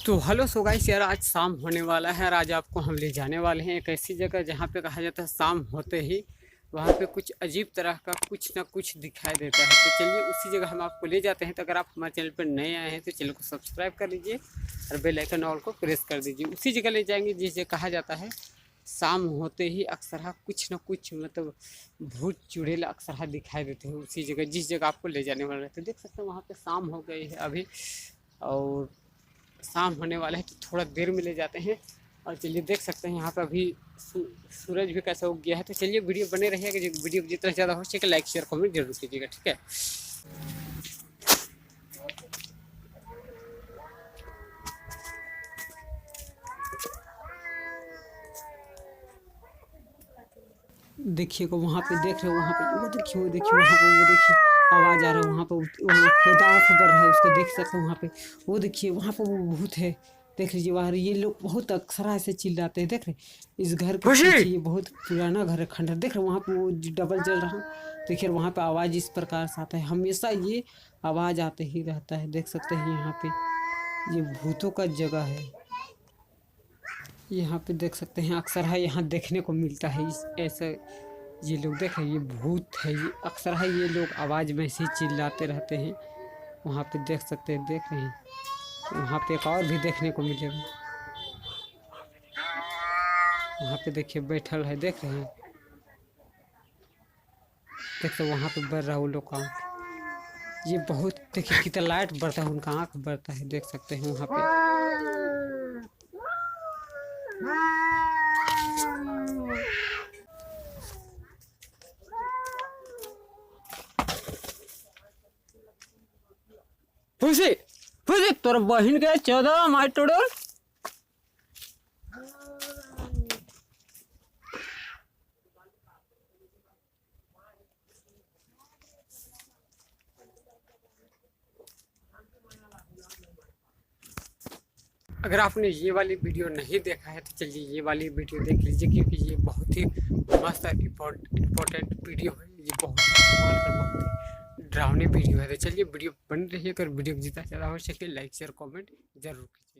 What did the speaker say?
तो hello so guys यार, आज शाम होने वाला है और आज आपको हम ले जाने वाले हैं एक ऐसी जगह जहाँ पे कहा जाता है शाम होते ही वहाँ पे कुछ अजीब तरह का कुछ ना कुछ दिखाई देता है। तो चलिए उसी जगह हम आपको ले जाते हैं। तो अगर आप हमारे चैनल पर नए आए हैं तो चैनल को सब्सक्राइब कर लीजिए और बेल आइकन ऑल को प्रेस कर दीजिए। उसी जगह ले जाएंगे जिस जगह कहा जाता है शाम होते ही अक्सर कुछ ना कुछ मतलब भूत चुड़ैल अक्सर दिखाई देते हैं। उसी जगह जिस जगह आपको ले जाने वाला है तो देख सकते हैं वहाँ पे शाम हो गई है अभी और शाम होने वाला है। तो थोड़ा देर में ले जाते हैं और चलिए देख सकते हैं यहाँ पे अभी सूरज भी कैसा उग गया है। तो चलिए वीडियो बने रहिएगा, वीडियो जितना ज़्यादा हो सके लाइक शेयर कमेंट जरूर कीजिएगा, ठीक है। देखिएगा वहाँ पे देख रहे हो, वहाँ पे वो देखिए, वो देखिए वहाँ पे, वो देखिए आवाज़ आ रहा है वहाँ पे, वहाँ खुदा खबर है उसको देख सकते हैं वहाँ पे। वो देखिए वहाँ पे वो भूत है, देख लीजिए वहाँ। ये लोग बहुत अक्सर ऐसे चिल्लाते हैं, देख रहे इस घर के पीछे, ये बहुत पुराना घर है खंडर, देख रहे वहाँ पे वो डबल जल रहा है। देखिए वहाँ पे आवाज़ इस प्रकार से आता है, हमेशा ये आवाज़ आते ही रहता है। देख सकते हैं यहाँ पे ये भूतों का जगह है। यहाँ पे देख सकते हैं अक्सर है यहाँ देखने को मिलता है इस ऐसे ये लोग देख रहे हैं, ये भूत है, ये अक्सर है ये लोग आवाज़ में से चिल्लाते रहते हैं। वहाँ पे देख सकते हैं, देख रहे हैं वहाँ पे एक और भी देखने को मिलेगा। वहाँ पे देखिए बैठल है, देख रहे हैं, देखते वहाँ पे बढ़ रहा है वो लोग का आँख। ये बहुत देखिए कितना लाइट बढ़ता है, उनका आँख बढ़ता है, देख सकते हैं वहाँ पे। खुशी खुशी तोर बहन के 14 मार तोड़ल। अगर आपने ये वाली वीडियो नहीं देखा है तो चलिए ये वाली वीडियो देख लीजिए, क्योंकि ये बहुत ही मस्त इम्पोर्टेंट वीडियो है। ये बहुत ही डरावनी वीडियो है। तो चलिए वीडियो बन रही है, अगर वीडियो जितना ज़्यादा हो सके लाइक शेयर कमेंट जरूर कीजिए।